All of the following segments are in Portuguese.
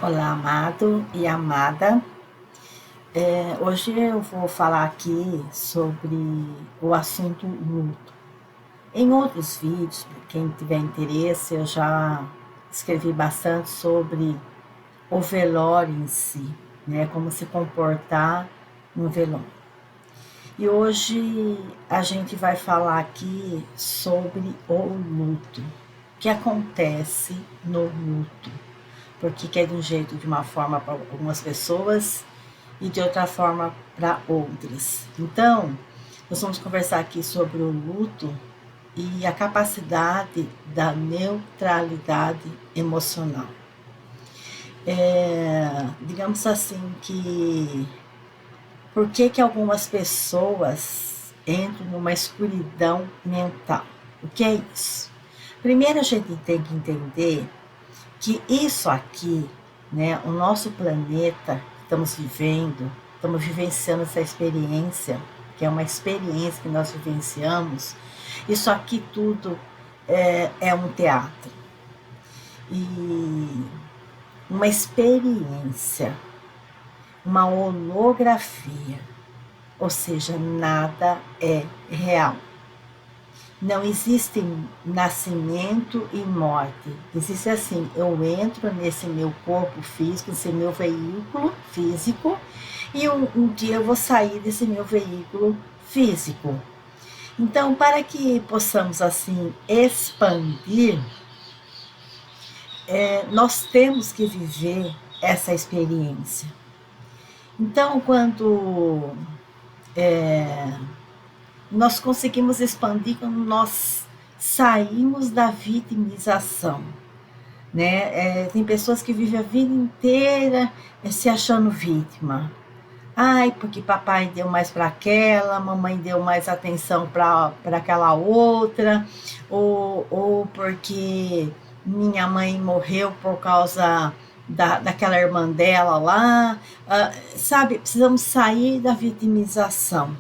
Olá, amado e amada. Hoje eu vou falar aqui sobre o assunto luto. Em outros vídeos, para quem tiver interesse, eu já escrevi bastante sobre o velório em si, né? Como se comportar no velório. E hoje a gente vai falar aqui sobre o luto. O que acontece no luto? Porque que é de um jeito, de uma forma para algumas pessoas e de outra forma para outras. Então, nós vamos conversar aqui sobre o luto e a capacidade da neutralidade emocional. Digamos assim que por que algumas pessoas entram numa escuridão mental? O que é isso? Primeiro a gente tem que entender que isso aqui, né, o nosso planeta, estamos vivenciando essa experiência, que é uma experiência que nós vivenciamos, isso aqui tudo é um teatro. E uma experiência, uma holografia, ou seja, nada é real. Não existe nascimento e morte. Existe assim, eu entro nesse meu corpo físico, nesse meu veículo físico, e um dia eu vou sair desse meu veículo físico. Então, para que possamos assim expandir, nós temos que viver essa experiência. Então, quando nós conseguimos expandir, quando nós saímos da vitimização, né? Tem pessoas que vivem a vida inteira se achando vítima. Ai, porque papai deu mais para aquela, mamãe deu mais atenção para aquela outra, ou porque minha mãe morreu por causa daquela irmã dela lá. Sabe, precisamos sair da vitimização,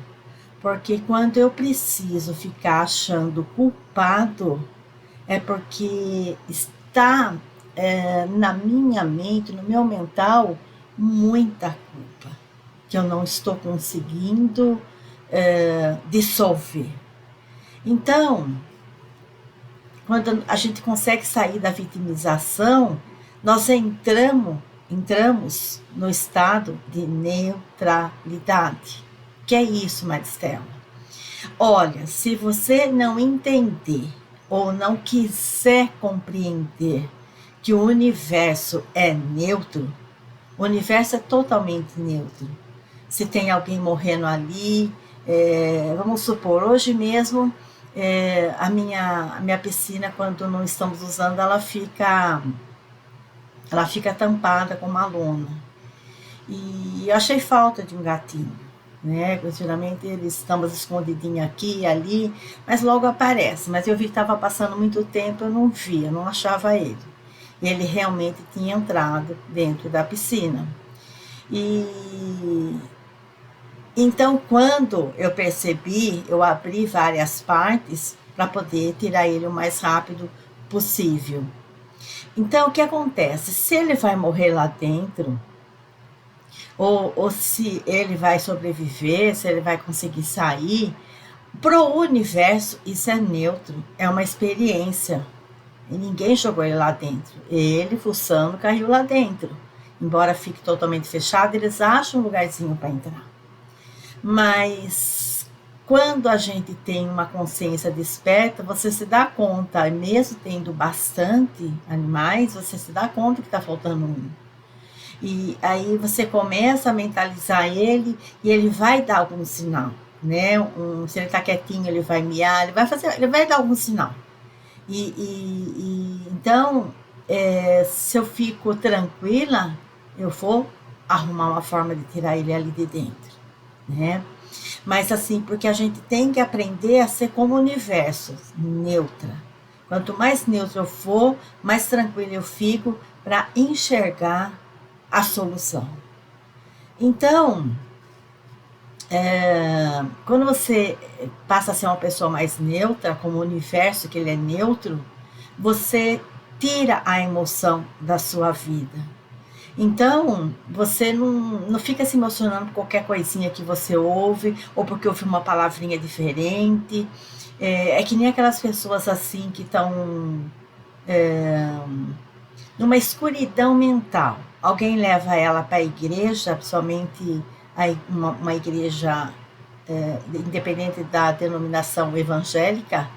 porque quando eu preciso ficar achando culpado, é porque está na minha mente, no meu mental, muita culpa que eu não estou conseguindo dissolver. Então, quando a gente consegue sair da vitimização, nós entramos no estado de neutralidade. O que é isso, Maristela? Olha, se você não entender ou não quiser compreender que o universo é neutro, o universo é totalmente neutro. Se tem alguém morrendo ali, vamos supor, hoje mesmo, a minha piscina, quando não estamos usando, ela fica tampada com uma lona. E eu achei falta de um gatinho, né? Geralmente eles estamos escondidinhos aqui e ali, mas logo aparece. Mas eu vi que estava passando muito tempo, eu não via, não achava ele. E ele realmente tinha entrado dentro da piscina. E então, quando eu percebi, eu abri várias partes para poder tirar ele o mais rápido possível. Então, o que acontece? Se ele vai morrer lá dentro, ou se ele vai sobreviver, se ele vai conseguir sair, para o universo isso é neutro, é uma experiência. E ninguém jogou ele lá dentro. Ele, fuçando, caiu lá dentro. Embora fique totalmente fechado, eles acham um lugarzinho para entrar. Mas quando a gente tem uma consciência desperta, você se dá conta, mesmo tendo bastante animais, você se dá conta que está faltando um. E aí você começa a mentalizar ele e ele vai dar algum sinal, né? Se ele está quietinho, ele vai miar, ele vai dar algum sinal. Então, se eu fico tranquila, eu vou arrumar uma forma de tirar ele ali de dentro, né? Mas assim, porque a gente tem que aprender a ser como o universo, neutra. Quanto mais neutra eu for, mais tranquila eu fico para enxergar a solução. Então, quando você passa a ser uma pessoa mais neutra, como o universo que ele é neutro, você tira a emoção da sua vida. Então, você não fica se emocionando por qualquer coisinha que você ouve, ou porque ouve uma palavrinha diferente. É que nem aquelas pessoas assim que estão numa escuridão mental. Alguém leva ela para a igreja, principalmente uma igreja independente da denominação evangélica,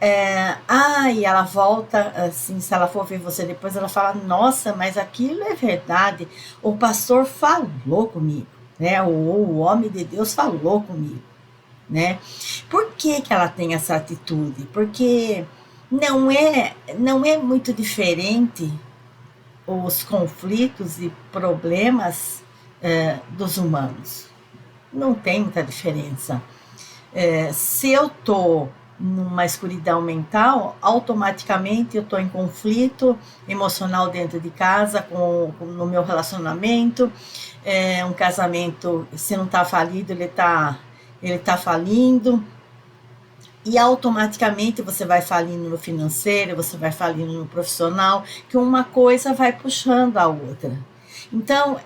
e ela volta, assim, se ela for ver você depois, ela fala, nossa, mas aquilo é verdade, o pastor falou comigo, né? O homem de Deus falou comigo, né? Por que que ela tem essa atitude? Porque não é muito diferente os conflitos e problemas dos humanos. Não tem muita diferença. Se eu estou numa escuridão mental, automaticamente eu estou em conflito emocional dentro de casa, no meu relacionamento. Um casamento, se não está falido, ele tá falindo. E automaticamente você vai falindo no financeiro, você vai falindo no profissional, que uma coisa vai puxando a outra. Então,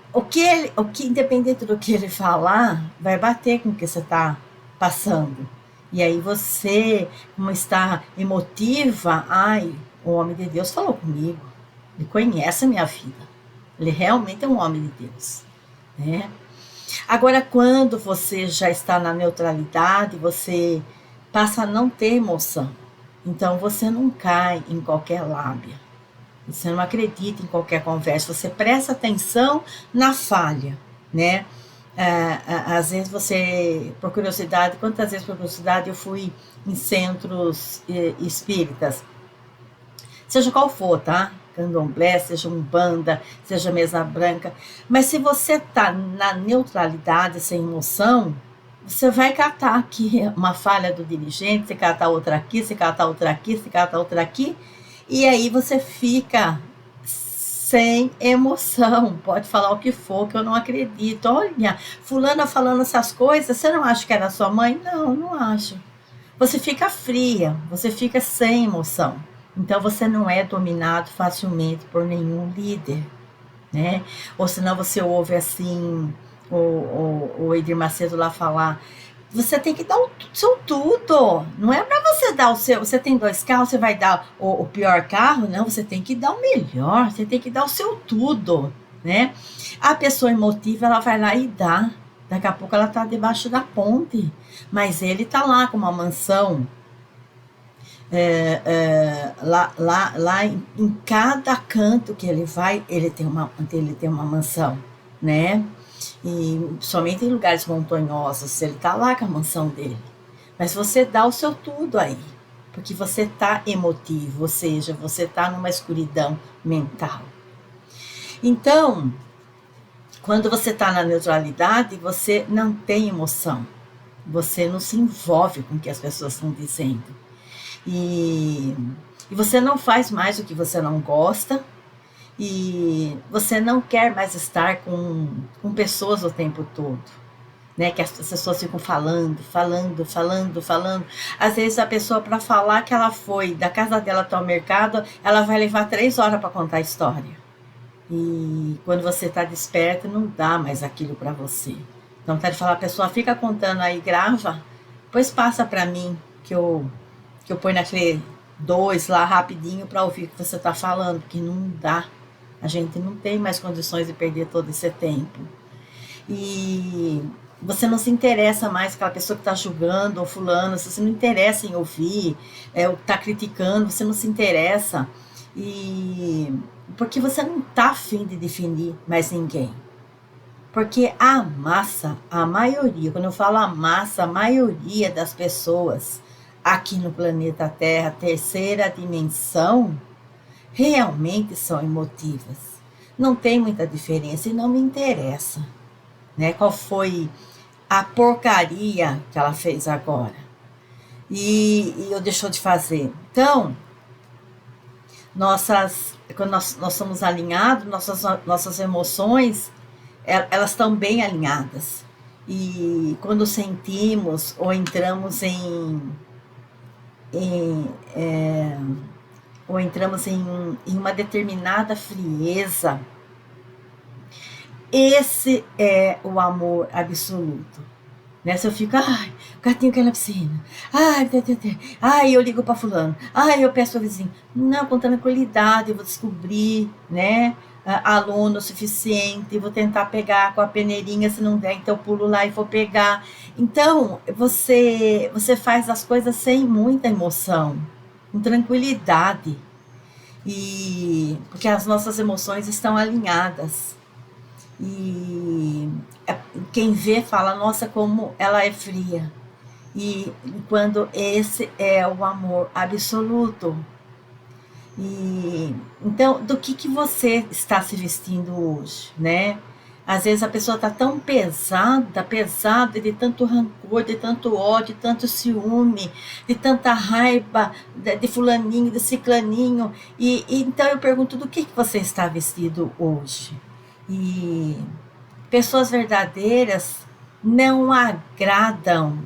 independente do que ele falar, vai bater com o que você está passando. E aí você, como está emotiva, o homem de Deus falou comigo, ele conhece a minha vida, ele realmente é um homem de Deus, né? Agora, quando você já está na neutralidade, você passa a não ter emoção. Então, você não cai em qualquer lábia. Você não acredita em qualquer conversa. Você presta atenção na falha, né? Às vezes você, por curiosidade, quantas vezes por curiosidade eu fui em centros espíritas, seja qual for, tá? Candomblé, seja umbanda, seja mesa branca. Mas se você tá na neutralidade, sem emoção, você vai catar aqui uma falha do dirigente, você cata outra aqui, você cata outra aqui, você cata outra aqui, e aí você fica sem emoção. Pode falar o que for, que eu não acredito. Olha, fulana falando essas coisas, você não acha que era sua mãe? Não, não acho. Você fica fria, você fica sem emoção. Então você não é dominado facilmente por nenhum líder, né? Ou senão você ouve assim o Edir Macedo lá falar, você tem que dar o seu tudo. Não é para você dar o seu. Você tem 2 carros, você vai dar o pior carro? Não, você tem que dar o melhor, você tem que dar o seu tudo, né? A pessoa emotiva, ela vai lá e dá. Daqui a pouco ela tá debaixo da ponte. Mas ele tá lá com uma mansão. Lá em cada canto que ele vai, ele tem uma mansão, né? E somente em lugares montanhosos, ele tá lá com a mansão dele. Mas você dá o seu tudo aí, porque você tá emotivo, ou seja, você tá numa escuridão mental. Então, quando você tá na neutralidade, você não tem emoção, você não se envolve com o que as pessoas estão dizendo. E você não faz mais o que você não gosta, e você não quer mais estar com pessoas o tempo todo, né? Que as pessoas ficam falando, falando, falando, falando. Às vezes a pessoa, para falar que ela foi da casa dela até o mercado, ela vai levar 3 horas para contar a história. E quando você está desperto, não dá mais aquilo para você. Então, quero falar, a pessoa fica contando aí, grava, depois passa para mim, que eu ponho naquele 2 lá rapidinho para ouvir o que você está falando, porque não dá. A gente não tem mais condições de perder todo esse tempo. E você não se interessa mais com aquela pessoa que está julgando ou fulano, você não interessa em ouvir, ou está criticando, você não se interessa. E porque você não está afim de definir mais ninguém. Porque a massa, a maioria, quando eu falo a massa, a maioria das pessoas aqui no planeta Terra, terceira dimensão, realmente são emotivas. Não tem muita diferença e não me interessa, né? Qual foi a porcaria que ela fez agora? E eu deixou de fazer. Então, quando nós somos alinhados, nossas emoções, elas estão bem alinhadas. E quando sentimos ou entramos em, ou entramos em uma determinada frieza, esse é o amor absoluto. Né? Se eu fico, ai, o gatinho cai na piscina, ai, eu ligo para fulano, ai, eu peço ao vizinho. Não, com tranquilidade, eu vou descobrir, né? Aluno suficiente, vou tentar pegar com a peneirinha, se não der, então eu pulo lá e vou pegar. Então, você faz as coisas sem muita emoção, com tranquilidade, e porque as nossas emoções estão alinhadas. E quem vê fala, nossa, como ela é fria. E quando esse é o amor absoluto. E então, do que você está se vestindo hoje, né? Às vezes a pessoa está tão pesada de tanto rancor, de tanto ódio, de tanto ciúme, de tanta raiva de fulaninho, de ciclaninho. E então eu pergunto, do que você está vestido hoje? E pessoas verdadeiras não agradam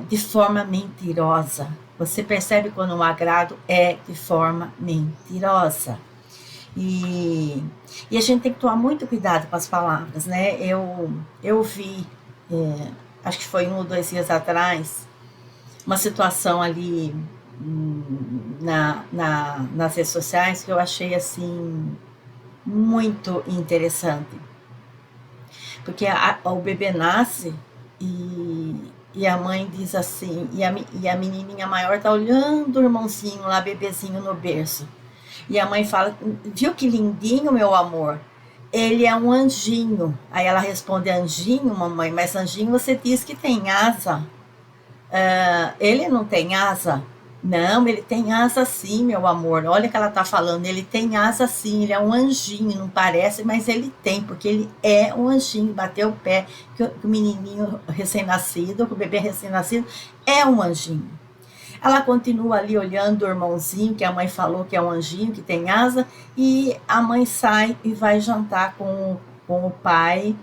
de forma mentirosa. Você percebe quando um agrado é de forma mentirosa. E a gente tem que tomar muito cuidado com as palavras, né? Eu vi, acho que foi 1 ou 2 dias atrás, uma situação ali nas redes sociais que eu achei assim muito interessante. Porque o bebê nasce e a mãe diz assim, e a menininha maior tá olhando o irmãozinho lá, bebezinho no berço. E a mãe fala, viu que lindinho, meu amor? Ele é um anjinho. Aí ela responde, anjinho, mamãe? Mas anjinho você diz que tem asa. Ele não tem asa? Não, ele tem asa sim, meu amor. Olha o que ela tá falando. Ele tem asa sim, ele é um anjinho, não parece, mas ele tem, porque ele é um anjinho. Bateu o pé, que o menininho recém-nascido, que o bebê recém-nascido, é um anjinho. Ela continua ali olhando o irmãozinho, que a mãe falou que é um anjinho, que tem asa, e a mãe sai e vai jantar com o pai,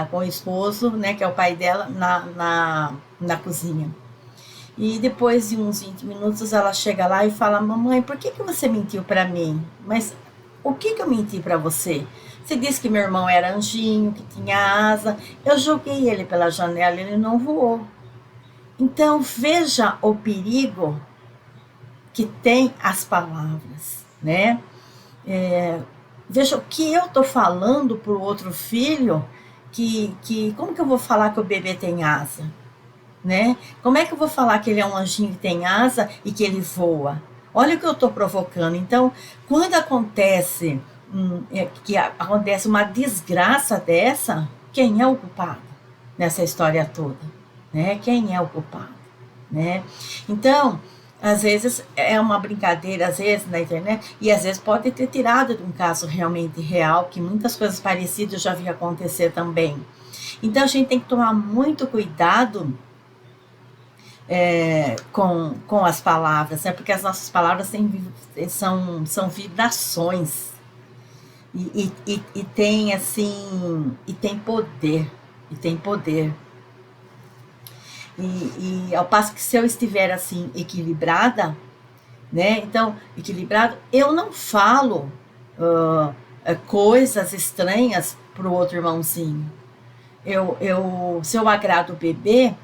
com o esposo, né, que é o pai dela, na cozinha. E depois de uns 20 minutos ela chega lá e fala, mamãe, por que você mentiu para mim? Mas o que eu menti para você? Você disse que meu irmão era anjinho, que tinha asa. Eu joguei ele pela janela, ele não voou. Então veja o perigo que tem as palavras, né? Veja o que eu estou falando para o outro filho, como que eu vou falar que o bebê tem asa? Né? Como é que eu vou falar que ele é um anjinho que tem asa e que ele voa? Olha o que eu estou provocando. Então, quando acontece uma desgraça dessa, quem é o culpado nessa história toda? Né? Quem é o culpado? Né? Então, às vezes é uma brincadeira, às vezes na internet, e às vezes pode ter tirado de um caso realmente real, que muitas coisas parecidas eu já vi acontecer também. Então, a gente tem que tomar muito cuidado com as palavras, né? Porque as nossas palavras são vibrações e tem assim, e tem poder, e ao passo que se eu estiver assim equilibrada, né? Então, equilibrado, eu não falo coisas estranhas pro outro irmãozinho. Se eu agrado o bebê,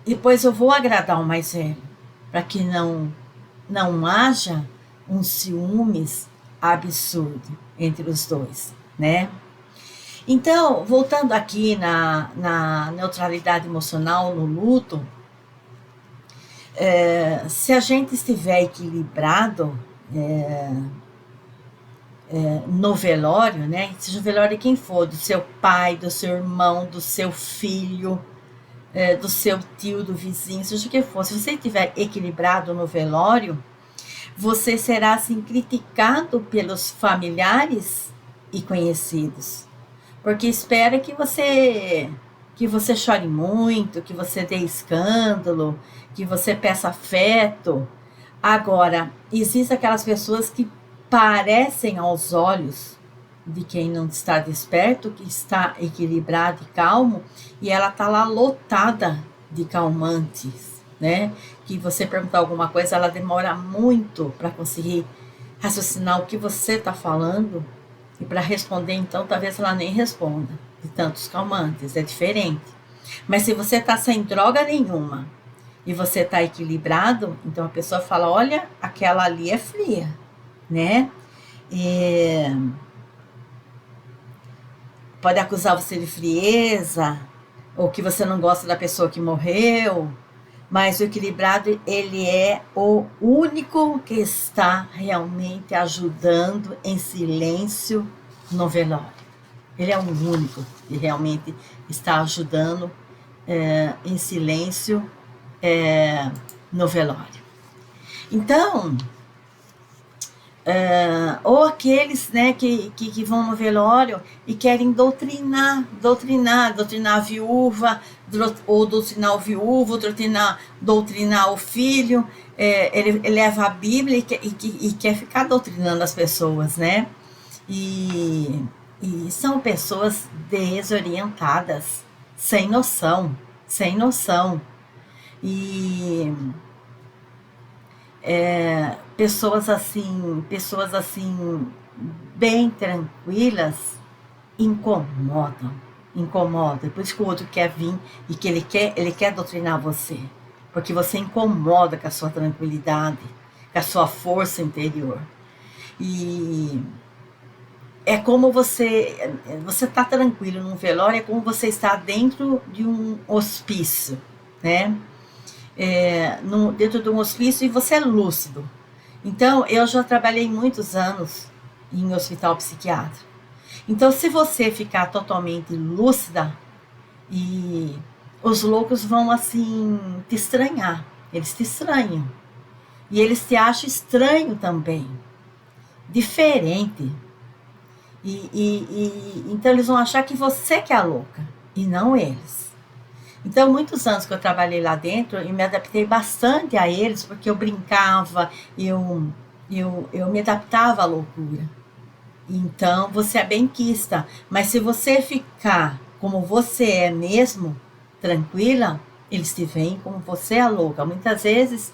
depois eu vou agradar o mais velho, para que não haja um ciúmes absurdo entre os dois, né? Então, voltando aqui na neutralidade emocional, no luto, se a gente estiver equilibrado no velório, né? Seja o velório de quem for, do seu pai, do seu irmão, do seu filho, do seu tio, do vizinho, seja o que for, se você estiver equilibrado no velório, você será assim criticado pelos familiares e conhecidos, porque espera que você chore muito, que você dê escândalo, que você peça afeto. Agora, existem aquelas pessoas que parecem aos olhos de quem não está desperto, que está equilibrado e calmo, e ela está lá lotada de calmantes, né? Que você perguntar alguma coisa, ela demora muito para conseguir raciocinar o que você está falando, E para responder, então, talvez ela nem responda, de tantos calmantes, é diferente. Mas se você está sem droga nenhuma e você está equilibrado, então a pessoa fala, olha, aquela ali é fria, né? E pode acusar você de frieza, ou que você não gosta da pessoa que morreu, mas o equilibrado, ele é o único que está realmente ajudando em silêncio no velório. Ele é o único que realmente está ajudando em silêncio no velório. Então, ou aqueles, né, que vão no velório e querem doutrinar a viúva, ou doutrinar o viúvo, doutrinar o filho. Ele leva a Bíblia e quer ficar doutrinando as pessoas, né? E são pessoas desorientadas, sem noção. E pessoas assim, bem tranquilas, incomodam. Por isso que o outro quer vir e que ele quer doutrinar você. Porque você incomoda com a sua tranquilidade, com a sua força interior. E é como você está tranquilo num velório, é como você está dentro de um hospício, né? Dentro de um hospício, e você é lúcido. Então, eu já trabalhei muitos anos em hospital psiquiátrico. Então, se você ficar totalmente lúcida, e os loucos vão assim te estranhar, eles te estranham. E eles te acham estranho também, diferente. Então eles vão achar que você que é a louca, e não eles. Então, muitos anos que eu trabalhei lá dentro, e me adaptei bastante a eles, porque eu brincava, eu me adaptava à loucura. Então, você é benquista, mas se você ficar como você é mesmo, tranquila, eles te veem como você é a louca. Muitas vezes,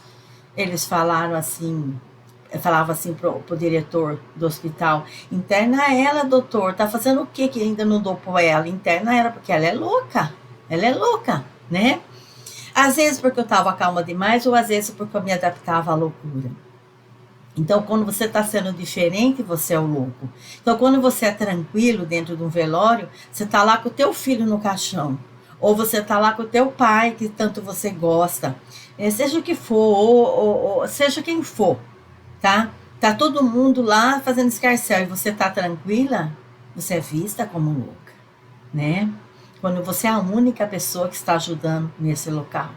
eles falavam assim pro diretor do hospital, interna ela, doutor, tá fazendo o que ainda não dopou ela? Interna ela, porque ela é louca, né? Às vezes porque eu estava calma demais, ou às vezes porque eu me adaptava à loucura. Então, quando você está sendo diferente, você é o louco. Então, quando você é tranquilo dentro de um velório, você está lá com o teu filho no caixão, ou você está lá com o teu pai, que tanto você gosta, seja o que for, ou seja quem for, tá? Tá todo mundo lá fazendo escarcéu e você tá tranquila, você é vista como louca, né? Quando você é a única pessoa que está ajudando nesse local.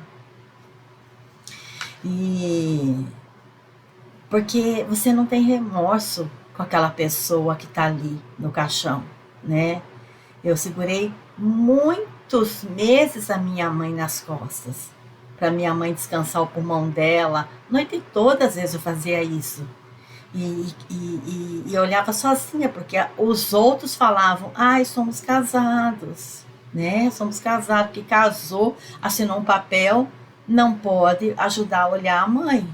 E porque você não tem remorso com aquela pessoa que tá ali no caixão, né? Eu segurei muitos meses a minha mãe nas costas, para minha mãe descansar o pulmão dela. Noite toda, às vezes eu fazia isso. E eu olhava sozinha, porque os outros falavam, ai, somos casados, né? Somos casados, que casou, assinou um papel, não pode ajudar a olhar a mãe,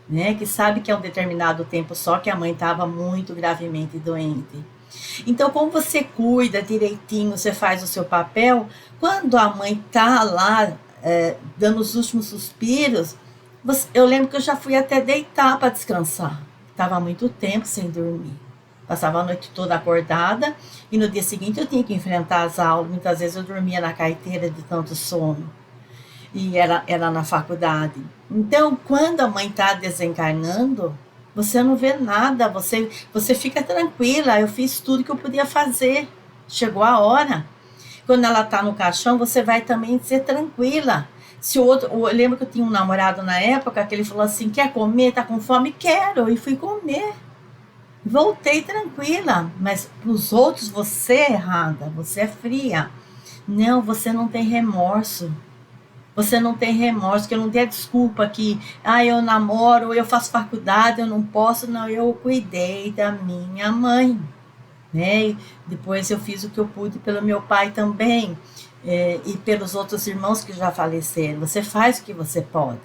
né? Que sabe que é um determinado tempo só que a mãe estava muito gravemente doente. Então, como você cuida direitinho, você faz o seu papel, quando a mãe tá lá dando os últimos suspiros, eu lembro que eu já fui até deitar para descansar. Estava muito tempo sem dormir. Passava a noite toda acordada e no dia seguinte eu tinha que enfrentar as aulas. Muitas vezes eu dormia na carteira de tanto sono. E era na faculdade. Então, quando a mãe está desencarnando, você não vê nada, você fica tranquila. Eu fiz tudo que eu podia fazer. Chegou a hora. Quando ela está no caixão, você vai também ser tranquila. Se o outro, eu lembro que eu tinha um namorado na época que ele falou assim, quer comer, tá com fome? Quero, e fui comer. Voltei tranquila, mas para os outros você é errada, você é fria. Não, você não tem remorso. Você não tem remorso, que eu não tenho desculpa que, eu namoro, eu faço faculdade, eu não posso. Não, eu cuidei da minha mãe, né? E depois eu fiz o que eu pude pelo meu pai também, e pelos outros irmãos que já faleceram. Você faz o que você pode.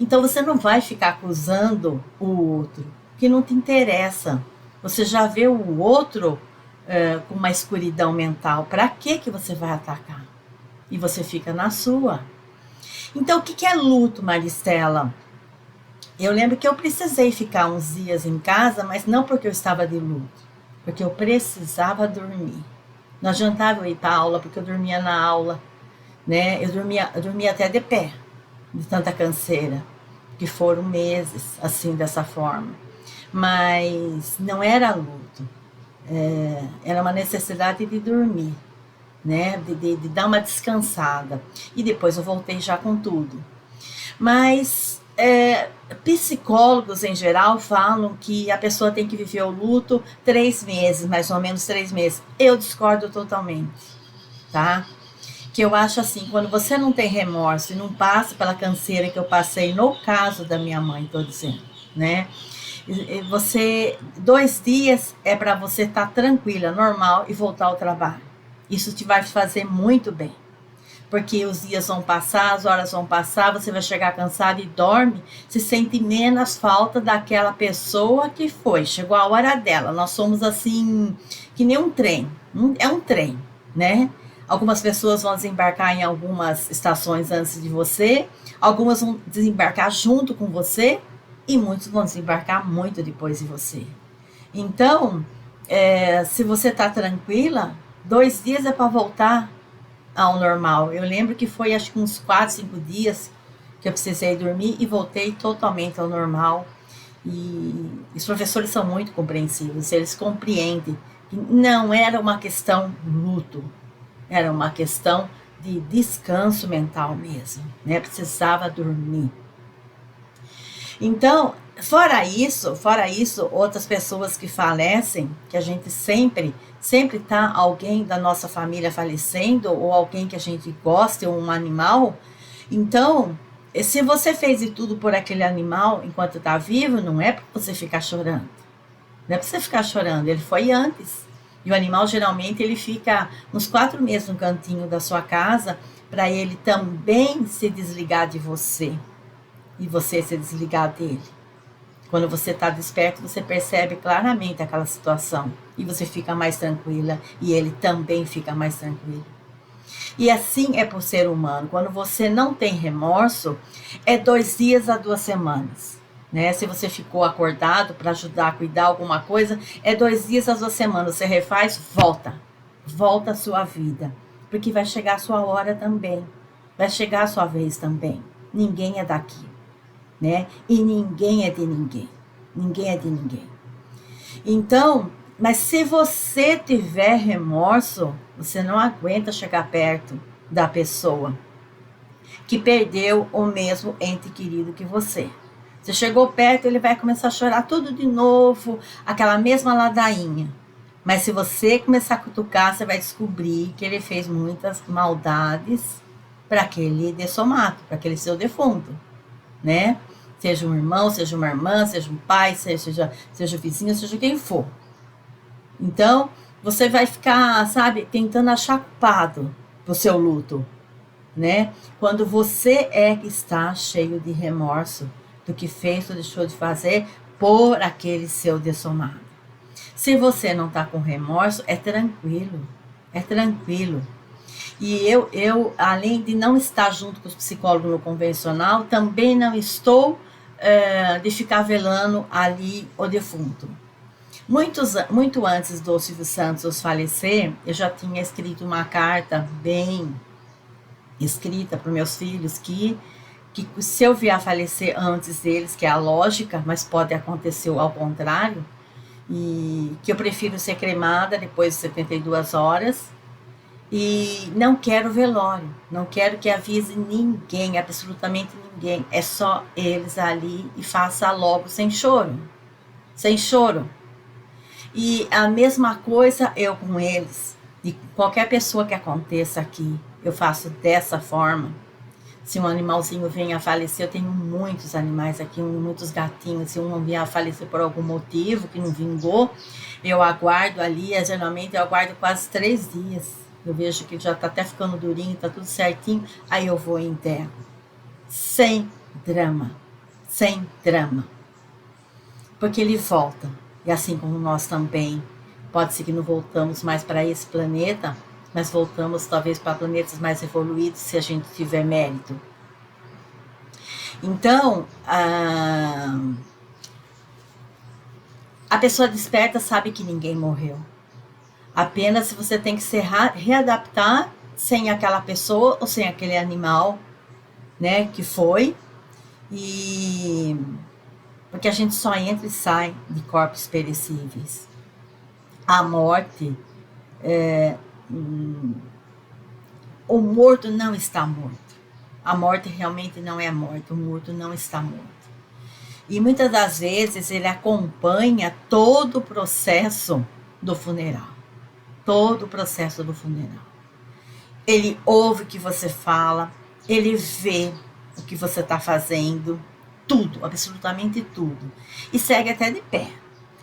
Então você não vai ficar acusando o outro, que não te interessa. Você já vê o outro com uma escuridão mental. Para que você vai atacar? E você fica na sua. Então, o que é luto, Maristela? Eu lembro que eu precisei ficar uns dias em casa, mas não porque eu estava de luto, porque eu precisava dormir. Não adiantava eu ir para a aula, porque eu dormia na aula, né? Eu dormia até de pé, de tanta canseira, que foram meses assim, dessa forma. Mas não era luto, era uma necessidade de dormir, né? De dar uma descansada. E depois eu voltei já com tudo. Mas psicólogos em geral falam que a pessoa tem que viver o luto 3 meses, mais ou menos 3 meses. Eu discordo totalmente, tá? Que eu acho assim, quando você não tem remorso e não passa pela canseira que eu passei no caso da minha mãe, tô dizendo, né? Você, 2 dias é para você estar tranquila, normal e voltar ao trabalho. Isso te vai fazer muito bem. Porque os dias vão passar, as horas vão passar, você vai chegar cansado e dorme, se sente menos falta daquela pessoa que foi, chegou a hora dela. Nós somos assim, que nem um trem, é um trem, né? Algumas pessoas vão desembarcar em algumas estações antes de você, algumas vão desembarcar junto com você e muitos vão desembarcar muito depois de você. Então, se você está tranquila, 2 dias é para voltar ao normal. Eu lembro que foi acho que uns 4, 5 dias que eu precisei dormir e voltei totalmente ao normal. E os professores são muito compreensivos, eles compreendem que não era uma questão luto, era uma questão de descanso mental mesmo, né? Precisava dormir. Então, fora isso, outras pessoas que falecem, que a gente sempre tá alguém da nossa família falecendo, ou alguém que a gente gosta, ou um animal. Então, se você fez de tudo por aquele animal enquanto está vivo, não é para você ficar chorando. Não é para você ficar chorando, ele foi antes. E o animal, geralmente, ele fica uns 4 meses no cantinho da sua casa, para ele também se desligar de você e você se desligar dele. Quando você está desperto, você percebe claramente aquela situação e você fica mais tranquila e ele também fica mais tranquilo. E assim é para o ser humano. Quando você não tem remorso, é 2 dias a 2 semanas. Né? Se você ficou acordado para ajudar a cuidar alguma coisa, é 2 dias a 2 semanas. Você refaz, volta. Volta a sua vida. Porque vai chegar a sua hora também. Vai chegar a sua vez também. Ninguém é daqui. Né? E ninguém é de ninguém. Ninguém é de ninguém. Então, mas se você tiver remorso, você não aguenta chegar perto da pessoa que perdeu o mesmo ente querido que você. Você chegou perto, ele vai começar a chorar tudo de novo, aquela mesma ladainha. Mas se você começar a cutucar, você vai descobrir que ele fez muitas maldades para aquele dessomato, para aquele seu defunto, né? Seja um irmão, seja uma irmã, seja um pai, seja o vizinho, seja quem for. Então, você vai ficar, sabe, tentando achar culpado pro seu luto, né? Quando você é que está cheio de remorso do que fez ou deixou de fazer por aquele seu dessomado. Se você não está com remorso, é tranquilo, é tranquilo. E eu, além de não estar junto com os psicólogos no convencional, também não estou de ficar velando ali o defunto. Muito antes do Silvio Santos falecer, eu já tinha escrito uma carta bem escrita para os meus filhos que se eu vier a falecer antes deles, que é a lógica, mas pode acontecer ao contrário, e que eu prefiro ser cremada depois de 72 horas, e não quero velório, não quero que avise ninguém, absolutamente ninguém, é só eles ali e faça logo sem choro, sem choro. E a mesma coisa eu com eles, e qualquer pessoa que aconteça aqui, eu faço dessa forma. Se um animalzinho vem a falecer, eu tenho muitos animais aqui, muitos gatinhos, se um vier a falecer por algum motivo que não vingou, eu aguardo ali, geralmente eu aguardo quase 3 dias. Eu vejo que ele já está até ficando durinho, está tudo certinho, aí eu vou e enterro. Sem drama, sem drama. Porque ele volta. E assim como nós também, pode ser que não voltamos mais para esse planeta, mas voltamos talvez para planetas mais evoluídos se a gente tiver mérito. Então, a pessoa desperta sabe que ninguém morreu. Apenas você tem que se readaptar sem aquela pessoa ou sem aquele animal, né, que foi. E porque a gente só entra e sai de corpos perecíveis. A morte, o morto não está morto. A morte realmente não é morte, o morto não está morto. E muitas das vezes ele acompanha todo o processo do funeral. Todo o processo do funeral. Ele ouve o que você fala, ele vê o que você está fazendo, tudo, absolutamente tudo. E segue até de pé.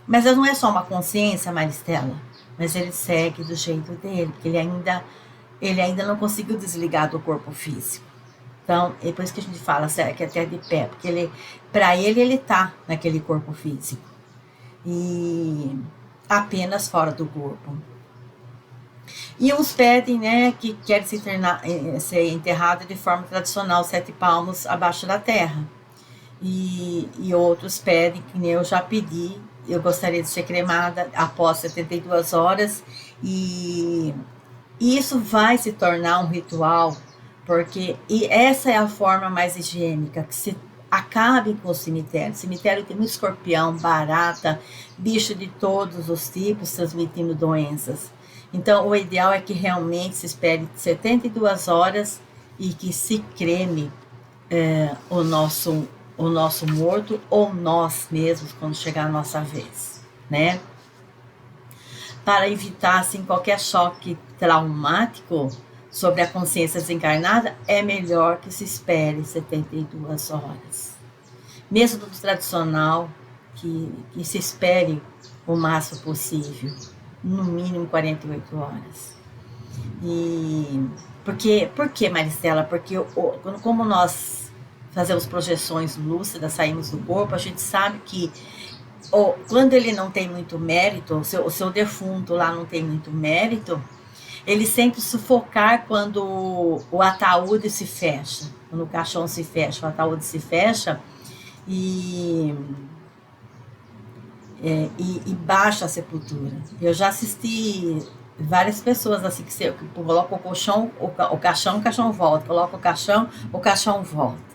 Mas não é só uma consciência, Maristela, mas ele segue do jeito dele, porque ele ainda não conseguiu desligar do corpo físico. Então, é por isso que a gente fala segue até de pé, porque para ele está naquele corpo físico. E apenas fora do corpo. E uns pedem, né, que querem ser enterrado de forma tradicional, 7 palmos abaixo da terra. E outros pedem, que nem eu já pedi, eu gostaria de ser cremada após 72 horas. E isso vai se tornar um ritual, porque essa é a forma mais higiênica, que se acabe com o cemitério. O cemitério tem muito escorpião, barata, bicho de todos os tipos transmitindo doenças. Então, o ideal é que realmente se espere 72 horas e que se creme o nosso morto ou nós mesmos quando chegar a nossa vez, né? Para evitar assim, qualquer choque traumático sobre a consciência desencarnada, é melhor que se espere 72 horas. Mesmo do tradicional, que se espere o máximo possível, no mínimo 48 horas. Por que, Maristela? Porque como nós fazemos projeções lúcidas, saímos do corpo, a gente sabe que quando ele não tem muito mérito, o seu defunto lá não tem muito mérito, ele sente sufocar quando o ataúde se fecha, quando o caixão se fecha, o ataúde se fecha e baixa a sepultura. Eu já assisti várias pessoas assim que você coloca o caixão volta, coloca o caixão volta.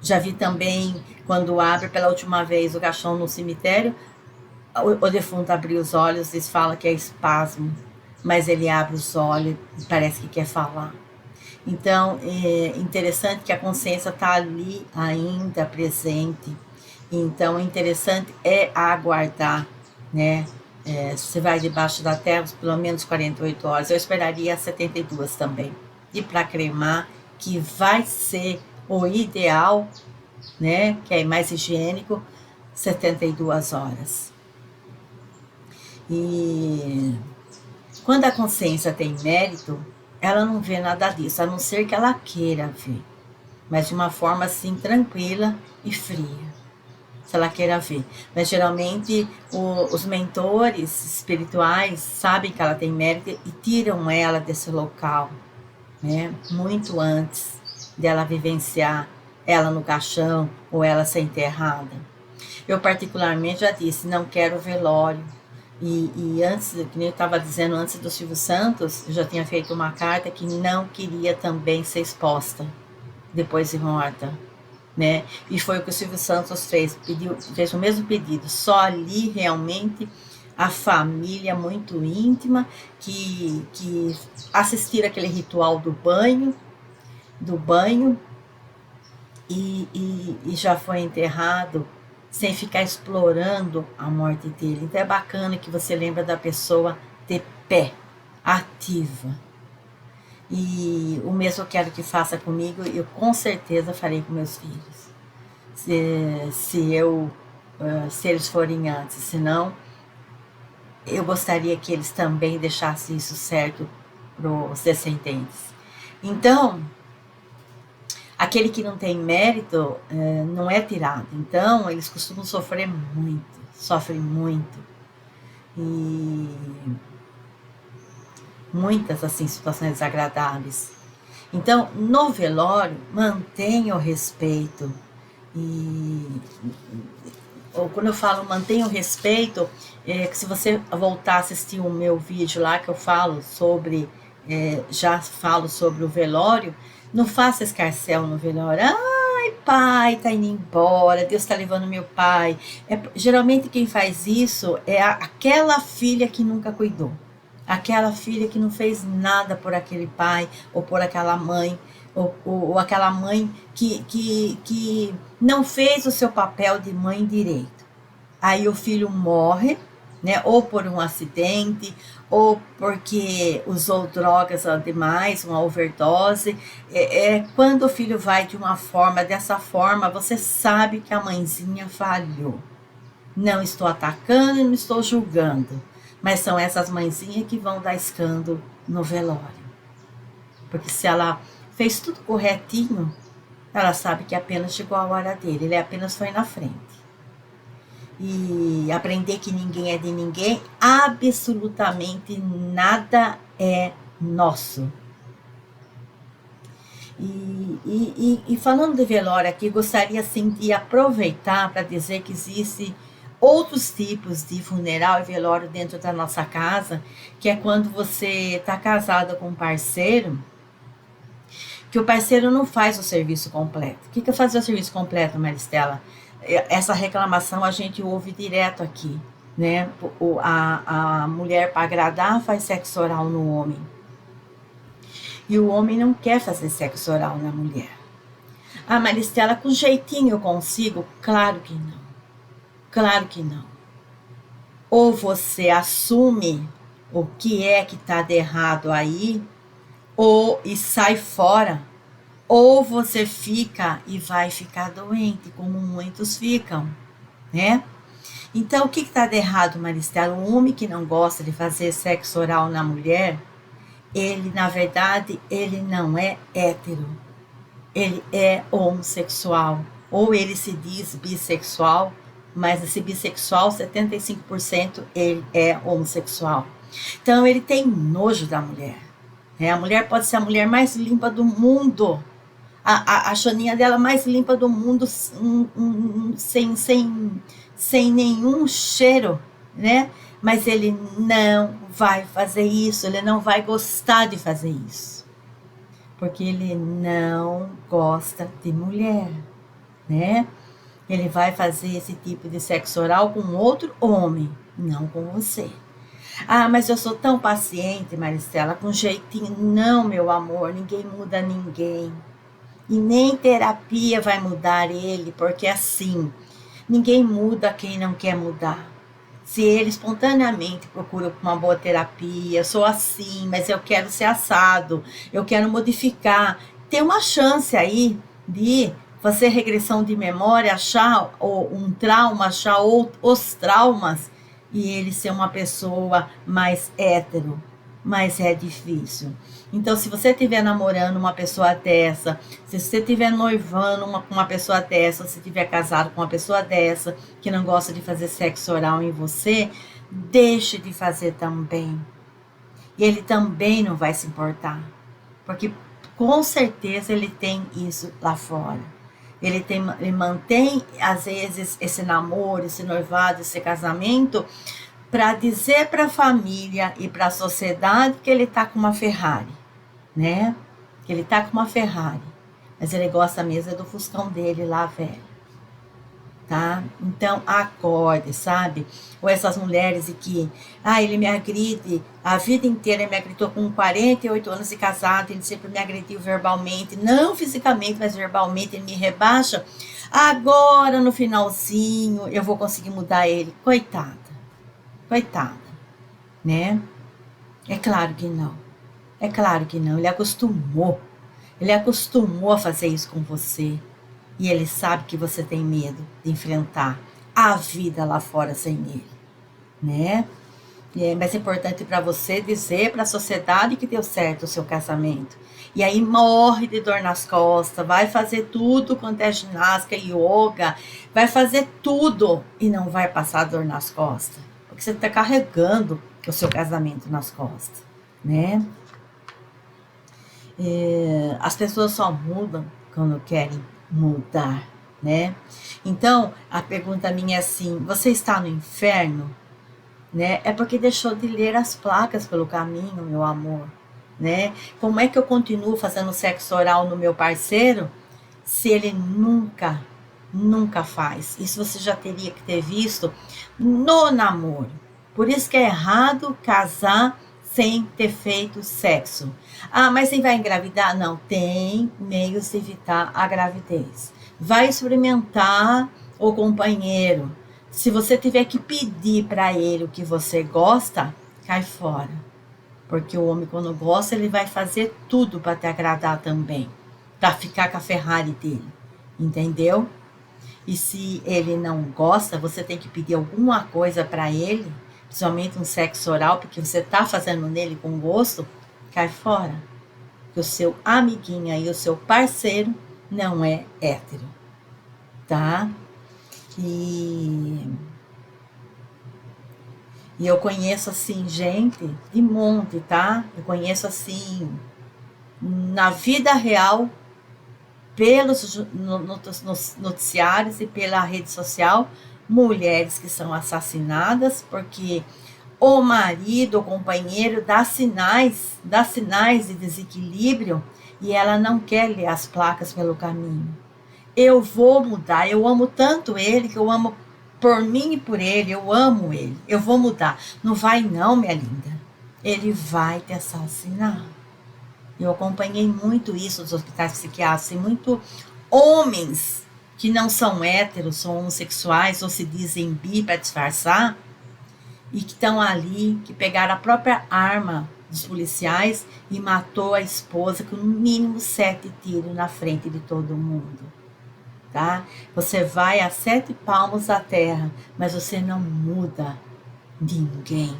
Já vi também quando abre pela última vez o caixão no cemitério, o defunto abre os olhos e fala que é espasmo, mas ele abre os olhos e parece que quer falar. Então, é interessante que a consciência está ali ainda presente. Então, o interessante é aguardar, né? Você vai debaixo da terra pelo menos 48 horas. Eu esperaria 72 também. E para cremar, que vai ser o ideal, né? Que é mais higiênico, 72 horas. E quando a consciência tem mérito, ela não vê nada disso, a não ser que ela queira ver, mas de uma forma assim tranquila e fria, se ela queira ver. Mas geralmente os mentores espirituais sabem que ela tem mérito e tiram ela desse local, né? Muito antes dela vivenciar ela no caixão ou ela ser enterrada. Eu particularmente já disse, não quero velório. E antes, que nem eu estava dizendo, antes do Silvio Santos, eu já tinha feito uma carta que não queria também ser exposta depois de morta, né? E foi o que o Silvio Santos fez, fez o mesmo pedido, só ali realmente a família muito íntima que assistir aquele ritual do banho e já foi enterrado sem ficar explorando a morte dele. Então é bacana que você lembra da pessoa de pé, ativa. E o mesmo eu quero que faça comigo, eu com certeza farei com meus filhos. Se eles forem antes, senão eu gostaria que eles também deixassem isso certo para os descendentes. Então, aquele que não tem mérito não é tirado. Então, eles costumam sofrer muito, sofrem muito. e muitas assim situações desagradáveis. Então, no velório, mantenha o respeito. E ou quando eu falo mantenha o respeito, que se você voltar a assistir o meu vídeo lá que eu falo sobre, já falo sobre o velório, não faça escarcéu no velório. Ai, pai, tá indo embora, Deus tá levando meu pai. Geralmente quem faz isso é aquela filha que nunca cuidou. Aquela filha que não fez nada por aquele pai ou por aquela mãe, ou aquela mãe que não fez o seu papel de mãe direito. Aí o filho morre, né? Ou por um acidente, ou porque usou drogas demais, uma overdose. Quando o filho vai de uma forma, dessa forma, você sabe que a mãezinha falhou. Não estou atacando e não estou julgando, mas são essas mãezinhas que vão dar escândalo no velório. Porque se ela fez tudo corretinho, ela sabe que apenas chegou a hora dele, ele apenas foi na frente. E aprender que ninguém é de ninguém, absolutamente nada é nosso. E falando de velório aqui, gostaria assim de aproveitar para dizer que existe outros tipos de funeral e velório dentro da nossa casa, que é quando você está casada com um parceiro, que o parceiro não faz o serviço completo. O que é fazer o serviço completo, Maristela? Essa reclamação a gente ouve direto aqui, né? A mulher, para agradar, faz sexo oral no homem. E o homem não quer fazer sexo oral na mulher. Ah, Maristela, com jeitinho eu consigo? Claro que não. Claro que não. Ou você assume o que é que está de errado aí, e sai fora, ou você fica e vai ficar doente, como muitos ficam, né? Então, o que está de errado, Maristela? Um homem que não gosta de fazer sexo oral na mulher, ele, na verdade, ele não é hétero. Ele é homossexual. Ou ele se diz bissexual, mas esse bissexual, 75% ele é homossexual. Então, ele tem nojo da mulher. A mulher pode ser a mulher mais limpa do mundo. A choninha dela mais limpa do mundo, sem nenhum cheiro, né? Mas ele não vai fazer isso, ele não vai gostar de fazer isso. Porque ele não gosta de mulher, né? Ele vai fazer esse tipo de sexo oral com outro homem, não com você. Ah, mas eu sou tão paciente, Maristela, com jeitinho. Não, meu amor, ninguém muda ninguém. E nem terapia vai mudar ele, porque assim, ninguém muda quem não quer mudar. Se ele espontaneamente procura uma boa terapia, sou assim, mas eu quero ser assado, eu quero modificar, tem uma chance aí de fazer regressão de memória, achar um trauma, achar os traumas e ele ser uma pessoa mais hétero, mas é difícil. Então, se você estiver namorando uma pessoa dessa, se você estiver noivando com uma pessoa dessa, se estiver casado com uma pessoa dessa, que não gosta de fazer sexo oral em você, deixe de fazer também. E ele também não vai se importar, porque com certeza ele tem isso lá fora. Ele mantém, às vezes, esse namoro, esse noivado, esse casamento, para dizer para a família e para a sociedade que ele está com uma Ferrari, né? Que ele está com uma Ferrari, mas ele gosta mesmo do Fuscão dele lá, velho, tá? Então, acorde, sabe? Ou essas mulheres que, ele me agride, a vida inteira ele me agridou com 48 anos de casado, ele sempre me agrediu verbalmente, não fisicamente, mas verbalmente, ele me rebaixa. Agora, no finalzinho, eu vou conseguir mudar ele. Coitada, né? É claro que não. É claro que não. Ele acostumou a fazer isso com você. E ele sabe que você tem medo de enfrentar a vida lá fora sem ele, né? Mas é importante para você dizer para a sociedade que deu certo o seu casamento. E aí morre de dor nas costas, vai fazer tudo quanto é ginástica, yoga, vai fazer tudo e não vai passar dor nas costas. porque você está carregando o seu casamento nas costas, né? As pessoas só mudam quando querem mudar, né? Então, a pergunta minha é assim: você está no inferno? Né? É porque deixou de ler as placas pelo caminho, meu amor, né? Como é que eu continuo fazendo sexo oral no meu parceiro se ele nunca faz? Isso você já teria que ter visto no namoro. Por isso que é errado casar sem ter feito sexo. Ah, mas você vai engravidar? Não, tem meios de evitar a gravidez. Vai experimentar o companheiro. Se você tiver que pedir para ele o que você gosta, cai fora. Porque o homem, quando gosta, ele vai fazer tudo para te agradar também. Para ficar com a Ferrari dele. Entendeu? E se ele não gosta, você tem que pedir alguma coisa para ele, principalmente um sexo oral, porque você está fazendo nele com gosto, cai fora. Que o seu amiguinho aí, o seu parceiro, não é hétero. Tá? E eu conheço, assim, gente de monte, tá? Eu conheço, assim, na vida real, pelos noticiários e pela rede social, mulheres que são assassinadas porque o marido, o companheiro, dá sinais de desequilíbrio e ela não quer ler as placas pelo caminho. Eu vou mudar, eu amo tanto ele que eu amo por mim e por ele, eu amo ele, eu vou mudar. Não vai não, minha linda. Ele vai te assassinar. Eu acompanhei muito isso dos hospitais psiquiátricos, e muito homens que não são héteros, são homossexuais ou se dizem bi para disfarçar, e que estão ali, que pegaram a própria arma dos policiais e matou a esposa com no mínimo 7 tiros na frente de todo mundo. Tá? Você vai a 7 palmos da terra, mas você não muda ninguém.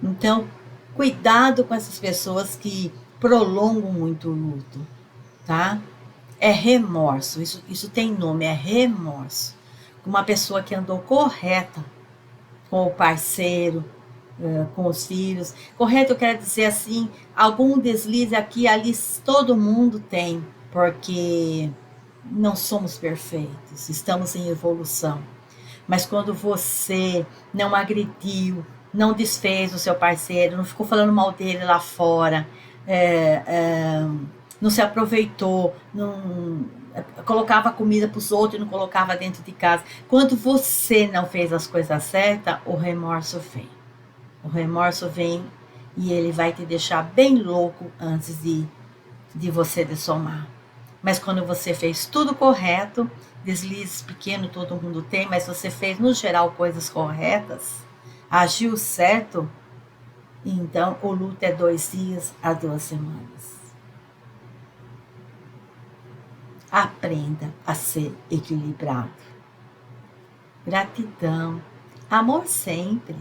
Então, cuidado com essas pessoas que prolongam muito o luto, tá? É remorso, isso tem nome, é remorso. Uma pessoa que andou correta com o parceiro, com os filhos. Correto, eu quero dizer assim, algum deslize aqui e ali todo mundo tem, porque não somos perfeitos, estamos em evolução. Mas quando você não agrediu, não desfez o seu parceiro, não ficou falando mal dele lá fora, não se aproveitou, não colocava comida para os outros e não colocava dentro de casa. Quando você não fez as coisas certas, o remorso vem. O remorso vem e ele vai te deixar bem louco antes de você dessomar. Mas quando você fez tudo correto, deslizes pequenos todo mundo tem, mas você fez no geral coisas corretas, agiu certo, então o luto é 2 dias a 2 semanas. Aprenda a ser equilibrado. Gratidão, amor sempre.